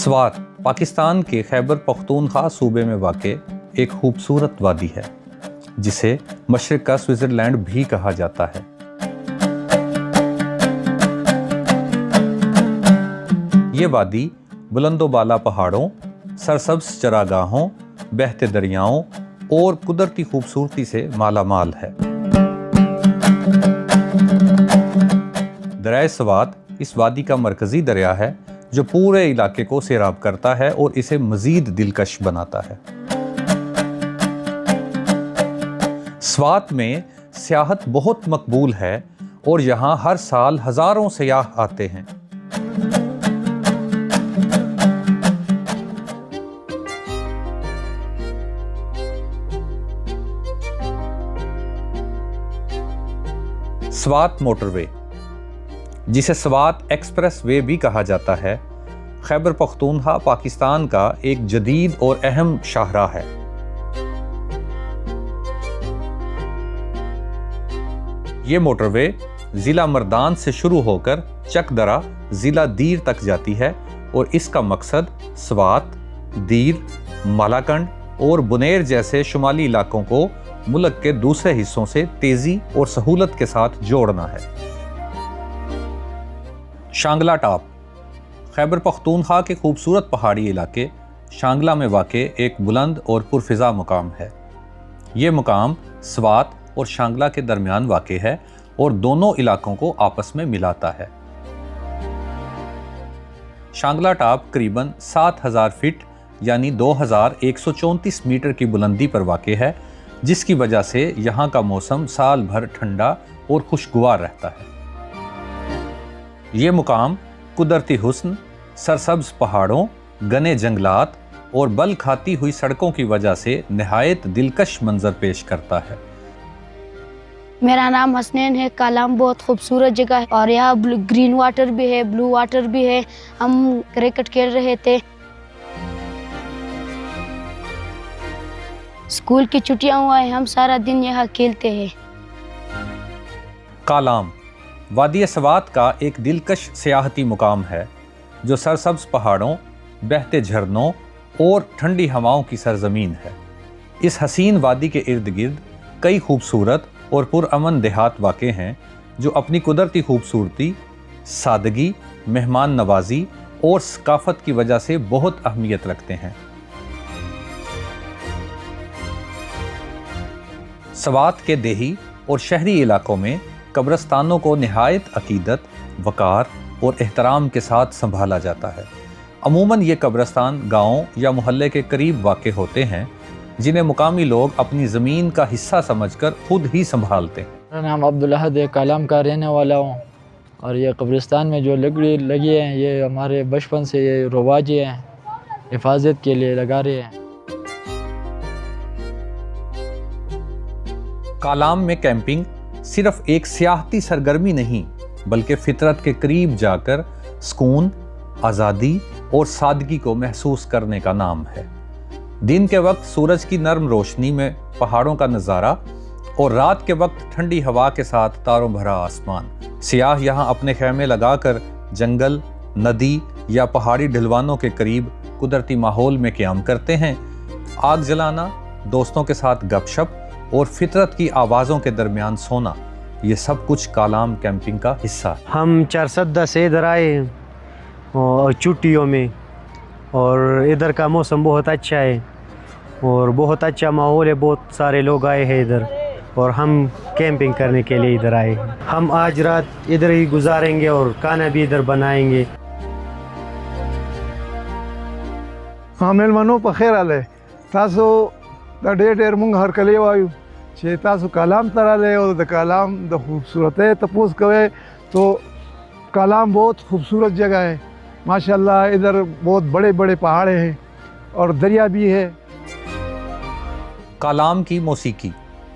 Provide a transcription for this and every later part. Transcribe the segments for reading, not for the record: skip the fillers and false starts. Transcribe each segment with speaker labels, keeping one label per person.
Speaker 1: स्वात पाकिस्तान के खैबर पख्तूनख्वा सूबे में वाक़े एक खूबसूरत वादी है जिसे मशरिक़ का स्विट्ज़रलैंड भी कहा जाता है। ये वादी बुलंदोबाला पहाड़ों, सरसब्ज़ चरागाहों, बहते दरियाओं और कुदरती खूबसूरती से माला माल है। दरिया स्वात इस वादी का मरकज़ी दरिया है जो पूरे इलाके को सैराब करता है और इसे मज़ीद दिलकश बनाता है। स्वात में सियाहत बहुत मकबूल है और यहाँ हर साल हज़ारों सयाह आते हैं। स्वात मोटरवे, जिसे स्वात एक्सप्रेस वे भी कहा जाता है, खैबर पख्तूनख्वा पाकिस्तान का एक जदीद और अहम शाहराह है। ये मोटरवे ज़िला मर्दान से शुरू होकर चकदरा ज़िला दीर तक जाती है और इसका मकसद स्वात, दीर, मालाकंड और बुनेर जैसे शुमाली इलाकों को मुल्क के दूसरे हिस्सों से तेज़ी और सहूलत के साथ जोड़ना है। शांगला टॉप खैबर पख्तूनख्वा के खूबसूरत पहाड़ी इलाके शांगला में वाक़े एक बुलंद और पुरफ़िज़ा मुकाम है। ये मुकाम स्वात और शांगला के दरमियान वाक़े है और दोनों इलाकों को आपस में मिलाता है। शांगला टॉप करीबन 7000 फीट यानी 2134 मीटर की बुलंदी पर वाक़े है, जिसकी वजह से यहाँ का मौसम साल भर ठंडा और खुशगवार रहता है। ये मुकाम कुदरती हुस्न, सरसब्ज़ पहाड़ों, घने जंगलात और बल खाती हुई सड़कों की वजह से नहायत दिलकश मंजर पेश करता है।
Speaker 2: मेरा नाम हसनैन है। कालाम बहुत खूबसूरत जगह है और यहाँ ग्रीन वाटर भी है, ब्लू वाटर भी है। हम क्रिकेट खेल रहे थे। स्कूल की छुट्टियां हुआ है, हम सारा दिन यहाँ खेलते हैं।
Speaker 1: कालाम वादी स्वात का एक दिलकश सियाहती मुकाम है जो सरसब्ज़ पहाड़ों, बहते झरनों और ठंडी हवाओं की सरजमीन है। इस हसीन वादी के इर्द गिर्द कई खूबसूरत और पुरअमन देहात वाक़े हैं जो अपनी कुदरती खूबसूरती, सादगी, मेहमान नवाजी और सकाफत की वजह से बहुत अहमियत रखते हैं। स्वात के देही और शहरी इलाकों में कब्रस्तानों को निहायत अकीदत, वक़ार और एहतराम के साथ संभाला जाता है। अमूमन ये कब्रस्तान गाँव या मोहल्ले के करीब वाक़े होते हैं जिन्हें मुकामी लोग अपनी ज़मीन का हिस्सा समझकर खुद ही संभालते हैं।
Speaker 3: मेरा नाम अब्दुल अहद है, कालाम का रहने वाला हूँ और ये कब्रिस्तान में जो लकड़ी लगी है ये हमारे बचपन से ये रवाज हैं, हिफाजत के लिए लगा रहे हैं।
Speaker 1: कालाम में कैंपिंग सिर्फ एक सियाहती सरगर्मी नहीं बल्कि फितरत के करीब जाकर सुकून, आज़ादी और सादगी को महसूस करने का नाम है। दिन के वक्त सूरज की नरम रोशनी में पहाड़ों का नज़ारा और रात के वक्त ठंडी हवा के साथ तारों भरा आसमान। सियाह यहाँ अपने खैमे लगाकर जंगल, नदी या पहाड़ी ढलवानों के करीब कुदरती माहौल में क़याम करते हैं। आग जलाना, दोस्तों के साथ गपशप और फितरत की आवाज़ों के दरमियान सोना, ये सब कुछ कालाम कैंपिंग का हिस्सा है।
Speaker 4: हम चारसद्दा से इधर आए और छुट्टियों में, और इधर का मौसम बहुत अच्छा है और बहुत अच्छा माहौल है। बहुत सारे लोग आए हैं इधर और हम कैंपिंग करने के लिए इधर आए। हम आज रात इधर ही गुजारेंगे और खाना भी इधर बनाएंगे।
Speaker 5: हाँ, मेलमानों पर खैर आले तासो द ढेर मुंग हर कले वायु छे तासो कालाम तराले और द कालाम द खूबसूरत है तपोस कवे तो कालाम बहुत खूबसूरत जगह है माशाल्लाह। इधर बहुत बड़े बड़े पहाड़ हैं और दरिया भी है।
Speaker 1: कालाम की मौसीकी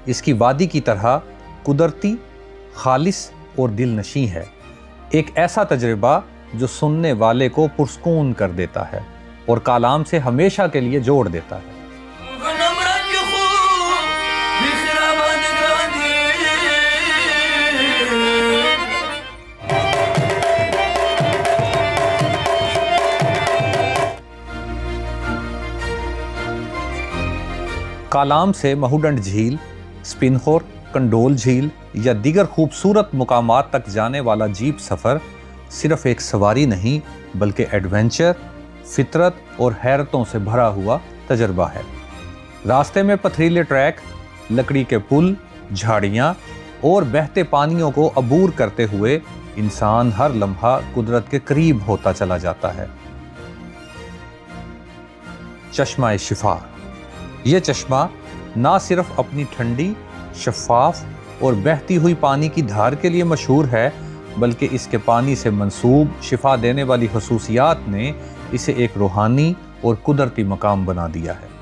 Speaker 1: इसकी वादी की तरह कुदरती, खालिस और दिलनशी है। एक ऐसा तजुर्बा जो सुनने वाले को पुरस्कून कर देता है और कालाम से हमेशा के लिए जोड़ देता है। کالام سے مہوڈنڈ جھیل، سپنخور، کنڈول جھیل یا دیگر خوبصورت مقامات تک جانے والا جیپ سفر صرف ایک سواری نہیں بلکہ ایڈونچر، فطرت اور حیرتوں سے بھرا ہوا تجربہ ہے۔ راستے میں پتھریلے ٹریک، لکڑی کے پل، جھاڑیاں اور بہتے پانیوں کو عبور کرتے ہوئے انسان ہر لمحہ قدرت کے قریب ہوتا چلا جاتا ہے۔ چشمہ شفا، یہ چشمہ نہ صرف اپنی ٹھنڈی، شفاف اور بہتی ہوئی پانی کی دھار کے لیے مشہور ہے بلکہ اس کے پانی سے منسوب شفا دینے والی خصوصیات نے اسے ایک روحانی اور قدرتی مقام بنا دیا ہے۔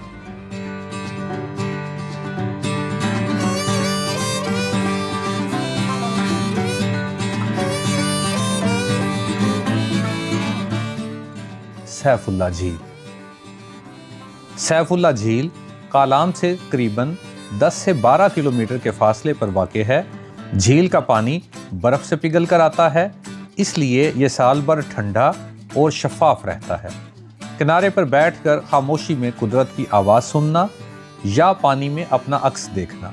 Speaker 1: سیف اللہ جھیل۔ سیف اللہ جھیل کالام سے قریباً 10 سے 12 کلومیٹر کے فاصلے پر واقع ہے۔ جھیل کا پانی برف سے پگھل کر آتا ہے، اس لیے یہ سال بھر ٹھنڈا اور شفاف رہتا ہے۔ کنارے پر بیٹھ کر خاموشی میں قدرت کی آواز سننا یا پانی میں اپنا عکس دیکھنا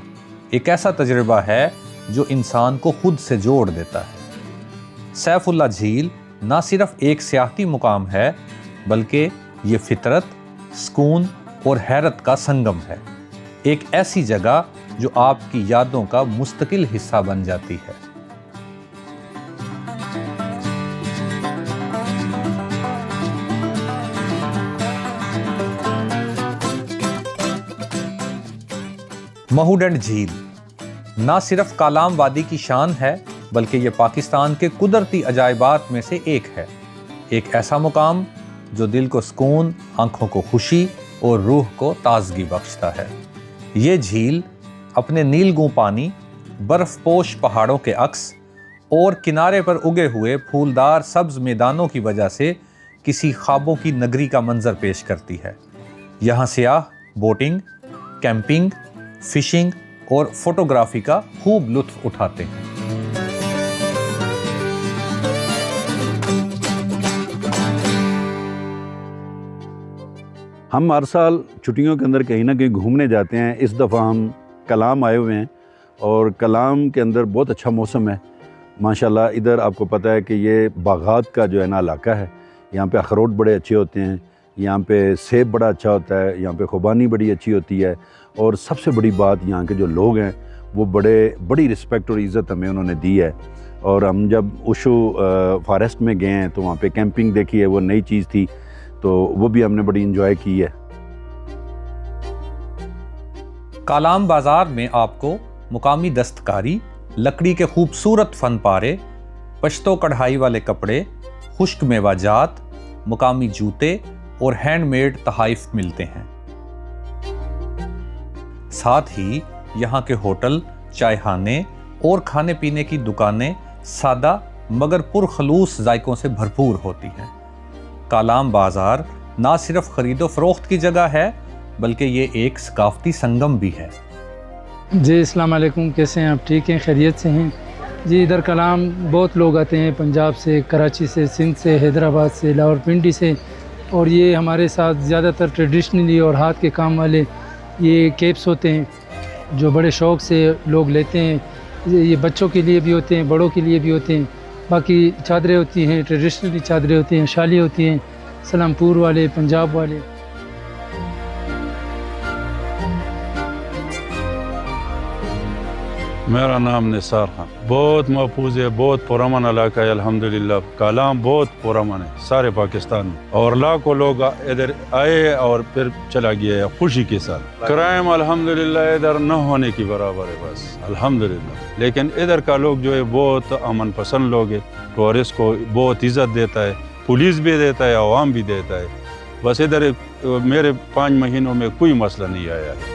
Speaker 1: ایک ایسا تجربہ ہے جو انسان کو خود سے جوڑ دیتا ہے۔ سیف اللہ جھیل نہ صرف ایک سیاحتی مقام ہے بلکہ یہ فطرت، سکون اور حیرت کا سنگم ہے، ایک ایسی جگہ جو آپ کی یادوں کا مستقل حصہ بن جاتی ہے۔ مہوڈنڈ جھیل نہ صرف کالام وادی کی شان ہے بلکہ یہ پاکستان کے قدرتی عجائبات میں سے ایک ہے، ایک ایسا مقام جو دل کو سکون، آنکھوں کو خوشی اور روح کو تازگی بخشتا ہے۔ یہ جھیل اپنے نیلگوں پانی، برف پوش پہاڑوں کے عکس اور کنارے پر اگے ہوئے پھولدار سبز میدانوں کی وجہ سے کسی خوابوں کی نگری کا منظر پیش کرتی ہے۔ یہاں سیاح بوٹنگ، کیمپنگ، فشنگ اور فوٹوگرافی کا خوب لطف اٹھاتے ہیں۔
Speaker 6: ہم ہر سال چھٹیوں کے اندر کہیں نہ کہیں گھومنے جاتے ہیں۔ اس دفعہ ہم کلام آئے ہوئے ہیں اور کلام کے اندر بہت اچھا موسم ہے ماشاءاللہ۔ ادھر آپ کو پتہ ہے کہ یہ باغات کا جو ہے نا علاقہ ہے، یہاں پہ اخروٹ بڑے اچھے ہوتے ہیں، یہاں پہ سیب بڑا اچھا ہوتا ہے، یہاں پہ خوبانی بڑی اچھی ہوتی ہے، اور سب سے بڑی بات یہاں کے جو لوگ ہیں وہ بڑی رسپیکٹ اور عزت ہمیں انہوں نے دی ہے۔ اور ہم جب اوشو فارسٹ میں گئے ہیں تو وہاں پہ کیمپنگ دیکھی ہے، وہ نئی چیز تھی تو وہ بھی ہم نے بڑی انجوائے کی ہے۔
Speaker 1: کالام بازار میں آپ کو مقامی دستکاری، لکڑی کے خوبصورت فن پارے، پشتو کڑھائی والے کپڑے، خشک میوہ جات، مقامی جوتے اور ہینڈ میڈ تحائف ملتے ہیں۔ ساتھ ہی یہاں کے ہوٹل، چائے خانے اور کھانے پینے کی دکانیں سادہ مگر پرخلوص ذائقوں سے بھرپور ہوتی ہیں۔ کالام بازار نہ صرف خرید و فروخت کی جگہ ہے بلکہ یہ ایک ثقافتی سنگم بھی ہے۔
Speaker 7: جی السلام علیکم، کیسے ہیں آپ؟ ٹھیک ہیں، خیریت سے ہیں؟ جی ادھر کلام بہت لوگ آتے ہیں، پنجاب سے، کراچی سے، سندھ سے، حیدرآباد سے، لاہور پنڈی سے، اور یہ ہمارے ساتھ زیادہ تر ٹریڈیشنلی اور ہاتھ کے کام والے یہ کیپس ہوتے ہیں جو بڑے شوق سے لوگ لیتے ہیں۔ یہ بچوں کے لیے بھی ہوتے ہیں، بڑوں کے لیے بھی ہوتے ہیں۔ باقی چادریں ہوتی ہیں، ٹریڈیشنلی چادریں ہوتی ہیں، شالی ہوتی ہیں، سلامپور والے، پنجاب والے۔
Speaker 8: میرا نام نثار خان، بہت محفوظ ہے، بہت پرامن علاقہ ہے الحمدللہ۔ کالام بہت پرامن ہے سارے پاکستان میں، اور لاکھوں لوگ ادھر آئے اور پھر چلا گیا ہے خوشی کے ساتھ۔ کرائم الحمدللہ ادھر نہ ہونے کی برابر ہے بس الحمدللہ، لیکن ادھر کا لوگ جو ہے بہت امن پسند لوگ ہے، ٹورسٹ کو بہت عزت دیتا ہے، پولیس بھی دیتا ہے، عوام بھی دیتا ہے۔ بس ادھر میرے 5 مہینوں میں کوئی مسئلہ نہیں آیا ہے۔